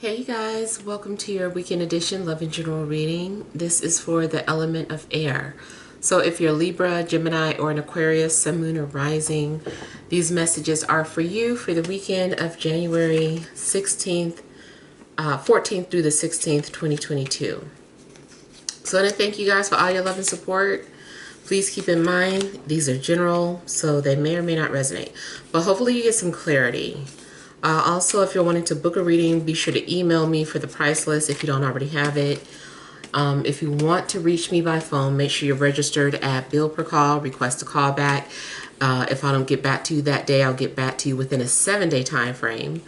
Hey you guys, welcome to your weekend edition Love and General reading. This is for the element of air. So if you're Libra, Gemini, or an Aquarius, Sun, Moon, or Rising, these messages are for you for the weekend of January 16th, 14th through the 16th, 2022. So I want to thank you guys for all your love and support. Please keep in mind, these are general, so they may or may not resonate. But hopefully you get some clarity. Also, if you're wanting to book a reading, be sure to email me for the price list if you don't already have it. If you want to reach me by phone, make sure you're registered at bill per call, request a callback. If I don't get back to you that day, I'll get back to you within a 7-day time frame.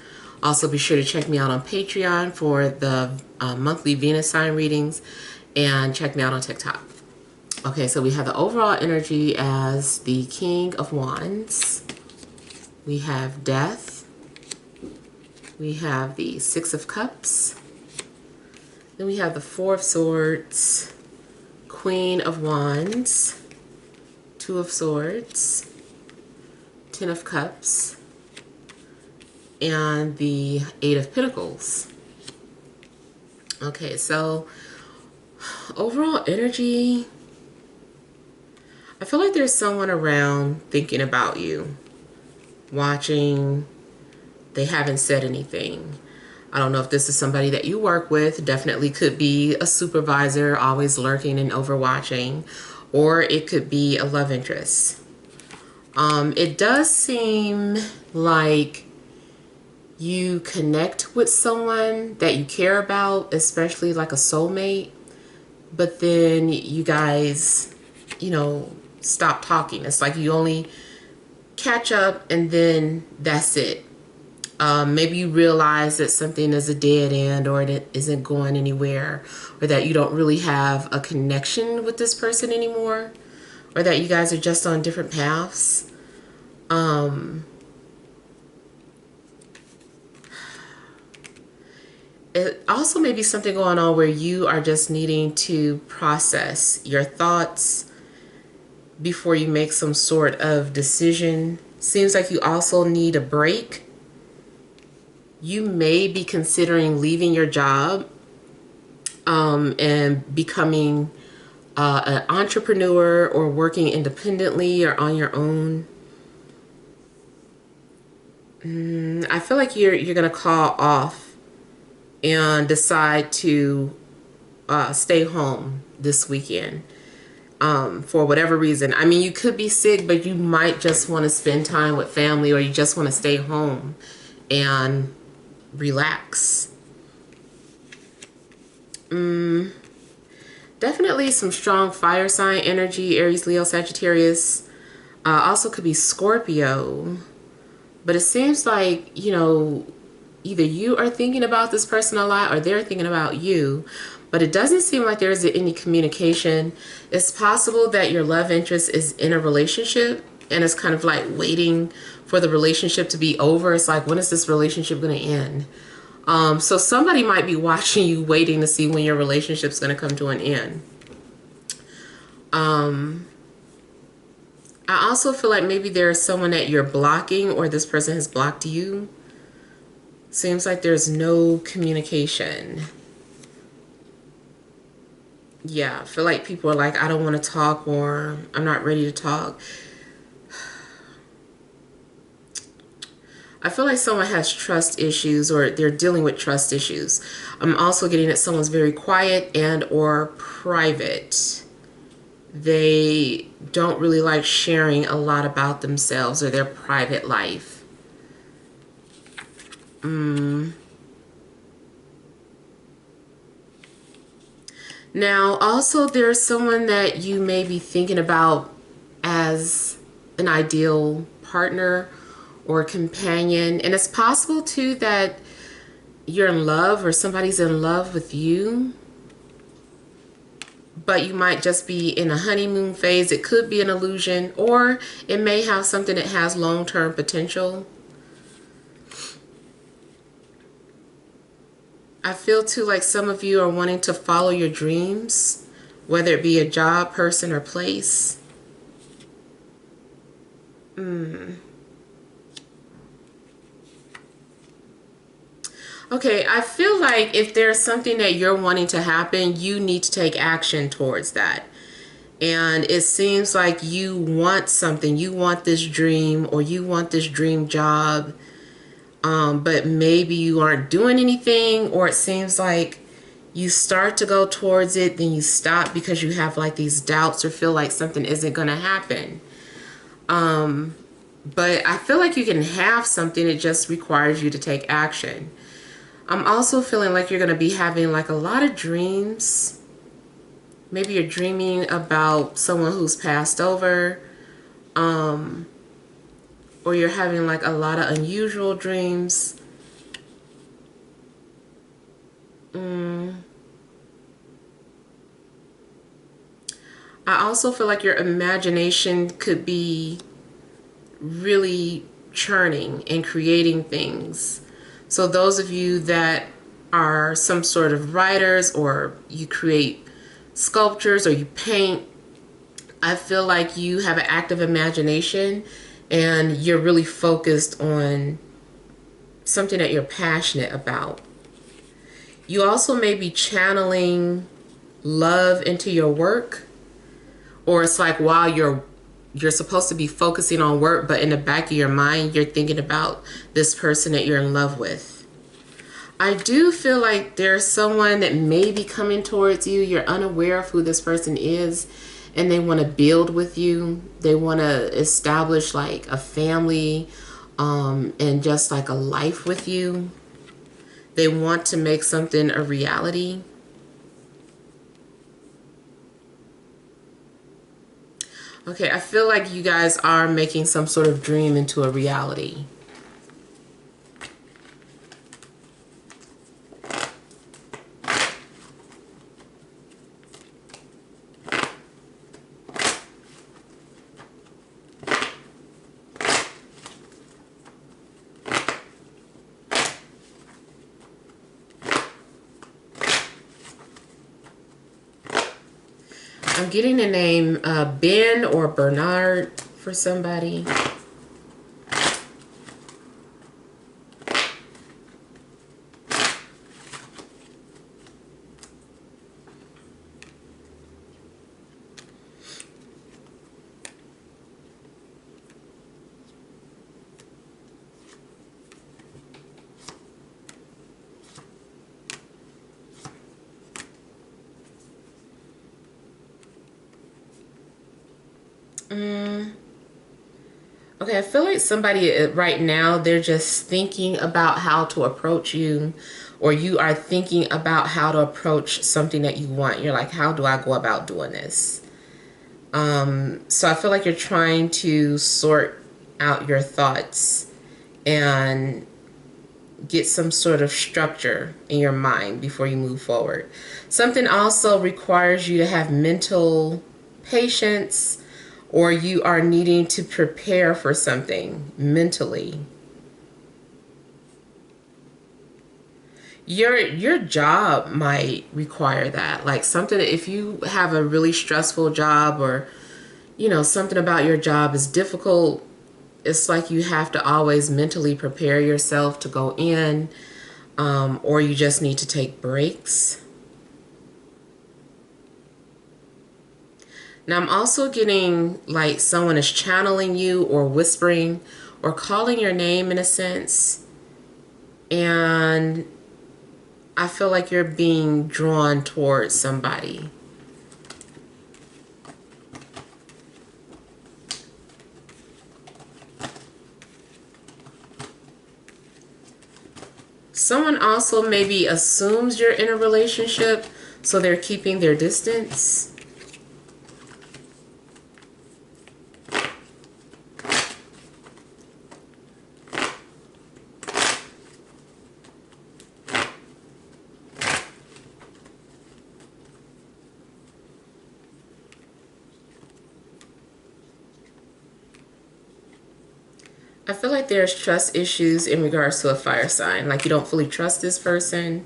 Also, be sure to check me out on Patreon for the monthly Venus sign readings, and check me out on TikTok. Okay, so we have the overall energy as the King of Wands. We have Death. We have the Six of Cups. Then we have the Four of Swords, Queen of Wands, Two of Swords, Ten of Cups, and the Eight of Pentacles. Okay, so overall energy, I feel like there's someone around thinking about you, watching. They haven't said anything. I don't know if this is somebody that you work with. Definitely could be a supervisor, always lurking and overwatching, or it could be a love interest. It does seem like you connect with someone that you care about, especially like a soulmate, but then you guys, stop talking. It's like you only catch up and then that's it. Maybe you realize that something is a dead end, or it isn't going anywhere, or that you don't really have a connection with this person anymore, or that you guys are just on different paths. It also may be something going on where you are just needing to process your thoughts before you make some sort of decision. Seems like you also need a break. You may be considering leaving your job and becoming an entrepreneur, or working independently or on your own. I feel like you're going to call off and decide to stay home this weekend for whatever reason. I mean, you could be sick, but you might just want to spend time with family, or you just want to stay home and relax. Definitely some strong fire sign energy, Aries, Leo, Sagittarius. Also could be Scorpio. But it seems like, either you are thinking about this person a lot, or they're thinking about you. But it doesn't seem like there's any communication. It's possible that your love interest is in a relationship and it's kind of like waiting for the relationship to be over. It's like, when is this relationship going to end? So somebody might be watching you, waiting to see when your relationship's going to come to an end. I also feel like maybe there's someone that you're blocking, or this person has blocked you. Seems like there's no communication. Yeah, I feel like people are like, I don't want to talk, or I'm not ready to talk. I feel like someone has trust issues, or they're dealing with trust issues. I'm also getting that someone's very quiet and or private. They don't really like sharing a lot about themselves or their private life. Now, also there's someone that you may be thinking about as an ideal partner or companion. And it's possible too that you're in love, or somebody's in love with you, but you might just be in a honeymoon phase. It could be an illusion, or it may have something that has long-term potential. I feel too like some of you are wanting to follow your dreams, whether it be a job, person, or place. Okay, I feel like if there's something that you're wanting to happen, you need to take action towards that. And it seems like you want something, you want this dream or you want this dream job, but maybe you aren't doing anything, or it seems like you start to go towards it, then you stop because you have like these doubts or feel like something isn't going to happen. But I feel like you can have something, it just requires you to take action. I'm also feeling like you're going to be having like a lot of dreams. Maybe you're dreaming about someone who's passed over, or you're having like a lot of unusual dreams. I also feel like your imagination could be really churning and creating things. So those of you that are some sort of writers, or you create sculptures or you paint, I feel like you have an active imagination and you're really focused on something that you're passionate about. You also may be channeling love into your work, or it's like while you're supposed to be focusing on work, but in the back of your mind you're thinking about this person that you're in love with. I do feel like there's someone that may be coming towards you. You're unaware of who this person is, and they want to build with you. They want to establish like a family, and just like a life with you. They want to make something a reality. Okay, I feel like you guys are making some sort of dream into a reality. I'm getting the name Ben or Bernard for somebody. Okay, I feel like somebody right now, they're just thinking about how to approach you, or you are thinking about how to approach something that you want. You're like, how do I go about doing this? So I feel like you're trying to sort out your thoughts and get some sort of structure in your mind before you move forward. Something also requires you to have mental patience, or you are needing to prepare for something mentally. Your job might require that. Like something, if you have a really stressful job, or something about your job is difficult, it's like you have to always mentally prepare yourself to go in, or you just need to take breaks. Now I'm also getting like someone is channeling you, or whispering, or calling your name in a sense. And I feel like you're being drawn towards somebody. Someone also maybe assumes you're in a relationship, so they're keeping their distance. I feel like there's trust issues in regards to a fire sign. Like you don't fully trust this person.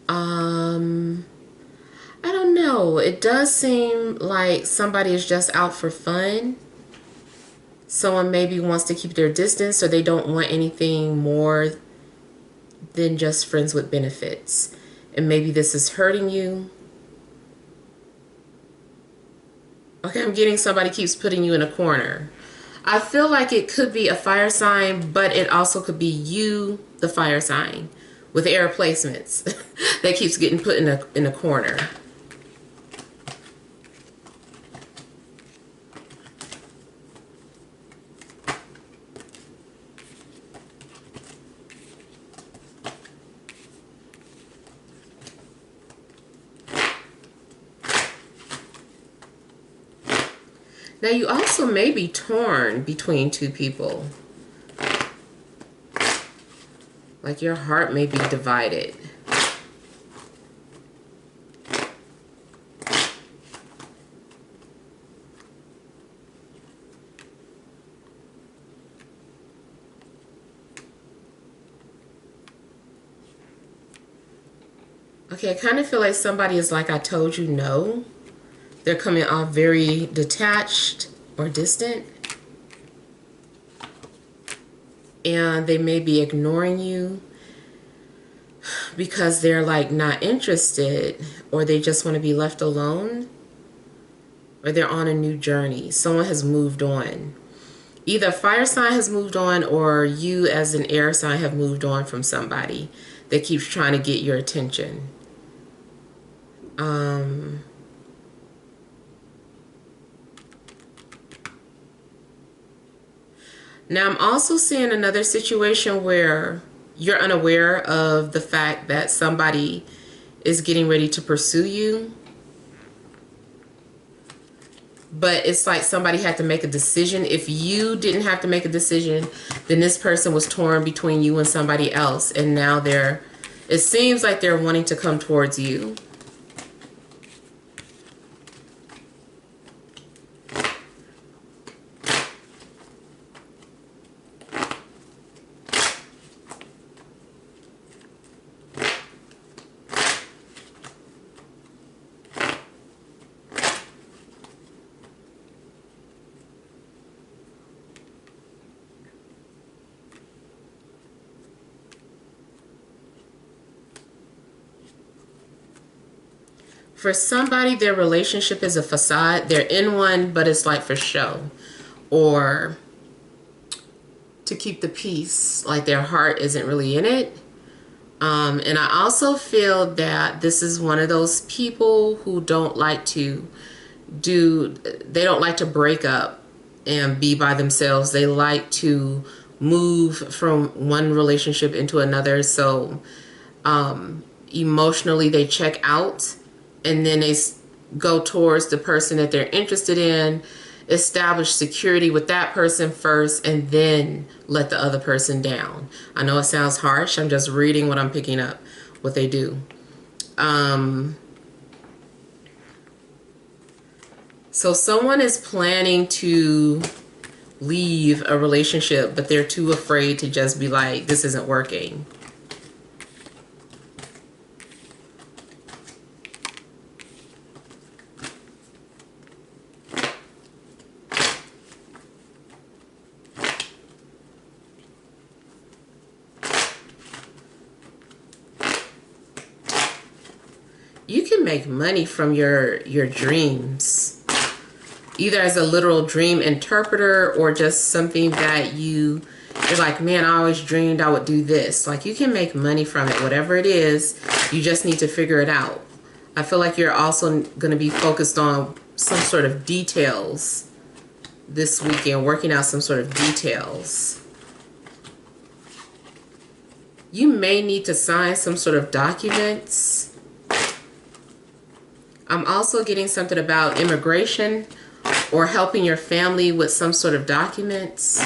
I don't know. It does seem like somebody is just out for fun. Someone maybe wants to keep their distance, or they don't want anything more than just friends with benefits. And maybe this is hurting you. Okay, I'm getting somebody keeps putting you in a corner. I feel like it could be a fire sign, but it also could be you, the fire sign, with air placements that keeps getting put in a corner. Now you also may be torn between two people. Like your heart may be divided. Okay, I kind of feel like somebody is like, I told you no. They're coming off very detached or distant. And they may be ignoring you because they're like not interested, or they just want to be left alone, or they're on a new journey. Someone has moved on. Either a fire sign has moved on, or you as an air sign have moved on from somebody that keeps trying to get your attention. Now I'm also seeing another situation where you're unaware of the fact that somebody is getting ready to pursue you. But it's like somebody had to make a decision. If you didn't have to make a decision, then this person was torn between you and somebody else. And now it seems like they're wanting to come towards you. For somebody, their relationship is a facade. They're in one, but it's like for show, or to keep the peace, like their heart isn't really in it. And I also feel that this is one of those people who don't like to they don't like to break up and be by themselves. They like to move from one relationship into another. So emotionally they check out, and then they go towards the person that they're interested in, establish security with that person first, and then let the other person down. I know it sounds harsh. I'm just reading what I'm picking up, what they do. So someone is planning to leave a relationship, but they're too afraid to just be like, this isn't working. You can make money from your dreams, either as a literal dream interpreter or just something that you're like, man, I always dreamed I would do this. Like, you can make money from it, whatever it is. You just need to figure it out. I feel like you're also going to be focused on some sort of details this weekend, working out some sort of details. You may need to sign some sort of documents. I'm also getting something about immigration or helping your family with some sort of documents.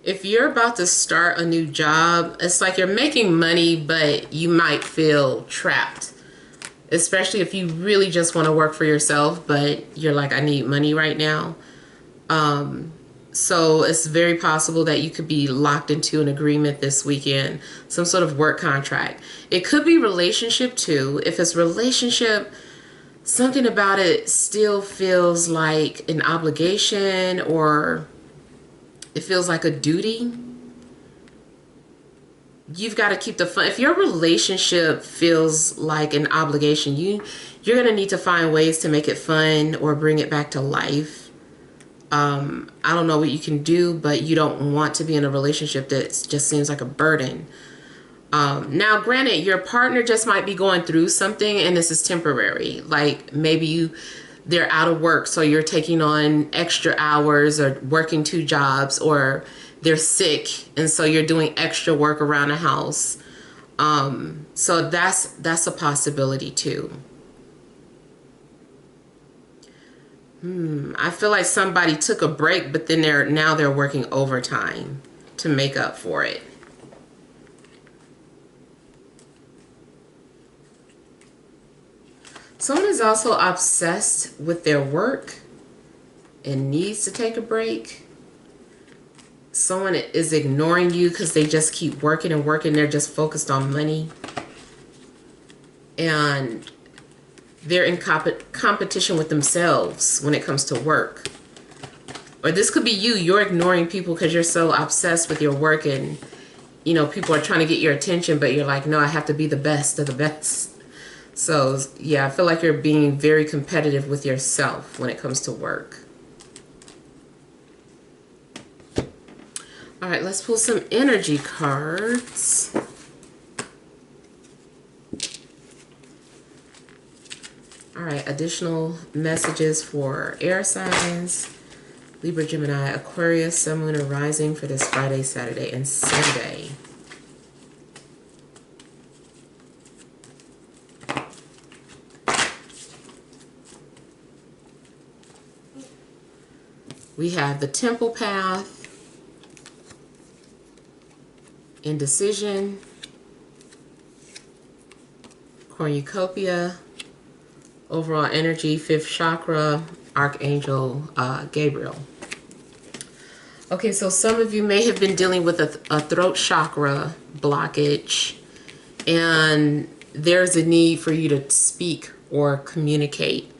If you're about to start a new job, it's like you're making money, but you might feel trapped. Especially if you really just want to work for yourself, but you're like, I need money right now. So it's very possible that you could be locked into an agreement this weekend, some sort of work contract. It could be relationship too. If it's relationship, something about it still feels like an obligation, or it feels like a duty. You've got to keep the fun. If your relationship feels like an obligation, you're going to need to find ways to make it fun or bring it back to life. I don't know what you can do, but you don't want to be in a relationship that just seems like a burden. Now, granted, your partner just might be going through something and this is temporary. Like maybe they're out of work, so you're taking on extra hours or working 2 jobs, or they're sick and so you're doing extra work around the house. So that's a possibility too. I feel like somebody took a break, but then they're working overtime to make up for it. Someone is also obsessed with their work and needs to take a break. Someone is ignoring you because they just keep working and working. They're just focused on money. And they're in competition with themselves when it comes to work. Or this could be you. You're ignoring people because you're so obsessed with your work, and you know people are trying to get your attention, but you're like, no, I have to be the best of the best. So yeah, I feel like you're being very competitive with yourself when it comes to work. All right, let's pull some energy cards. All right, additional messages for air signs: Libra, Gemini, Aquarius, Sun, Moon, or Rising for this Friday, Saturday, and Sunday. We have the Temple Path, Indecision, Cornucopia, overall energy, 5th chakra, Archangel Gabriel. Okay, so some of you may have been dealing with a throat chakra blockage, and there's a need for you to speak or communicate.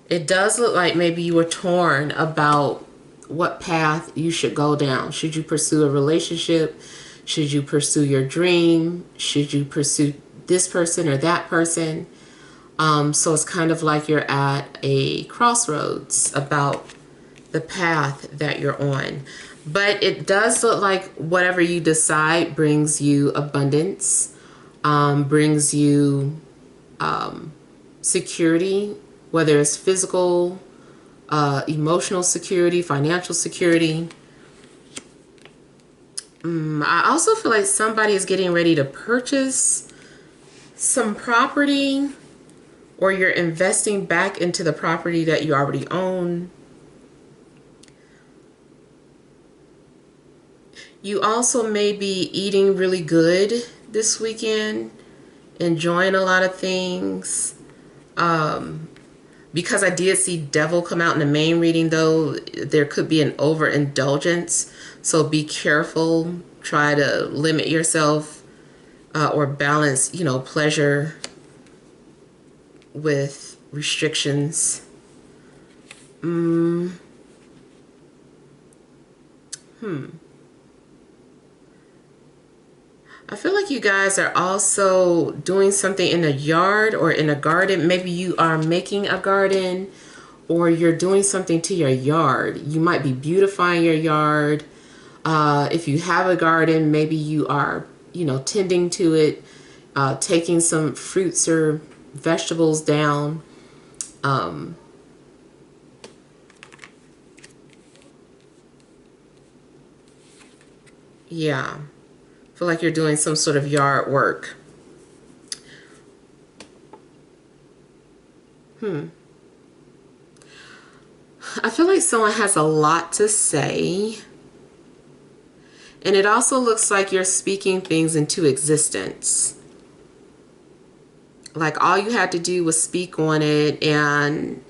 It does look like maybe you were torn about what path you should go down. Should you pursue a relationship? Should you pursue your dream? Should you pursue this person or that person? So it's kind of like you're at a crossroads about the path that you're on. But it does look like whatever you decide brings you abundance, brings you security, whether it's physical, emotional security, financial security. I also feel like somebody is getting ready to purchase some property, or you're investing back into the property that you already own. You also may be eating really good this weekend, enjoying a lot of things. Because I did see Devil come out in the main reading, though, there could be an overindulgence. So be careful. Try to limit yourself or balance, pleasure with restrictions. I feel like you guys are also doing something in a yard or in a garden. Maybe you are making a garden, or you're doing something to your yard. You might be beautifying your yard. If you have a garden, maybe you are, tending to it, taking some fruits or vegetables down. Yeah. Feel like you're doing some sort of yard work. I feel like someone has a lot to say. And it also looks like you're speaking things into existence. Like all you had to do was speak on it, and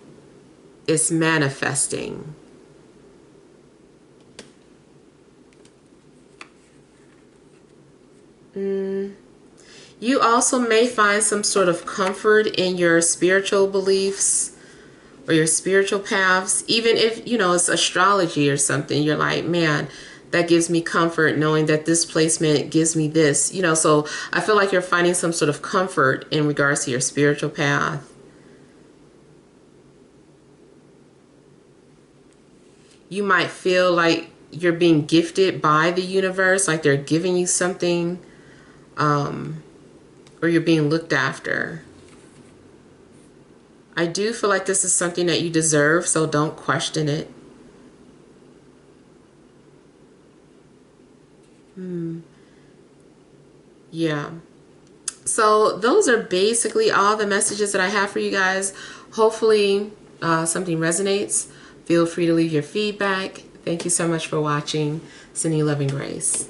it's manifesting. You also may find some sort of comfort in your spiritual beliefs or your spiritual paths. Even if, you know, it's astrology or something, you're like, man, that gives me comfort knowing that this placement gives me this, you know. So I feel like you're finding some sort of comfort in regards to your spiritual path. You might feel like you're being gifted by the universe, like they're giving you something, or you're being looked after. I do feel like this is something that you deserve, so don't question it. Yeah. So those are basically all the messages that I have for you guys. Hopefully something resonates. Feel free to leave your feedback. Thank you so much for watching. Sending you love and grace.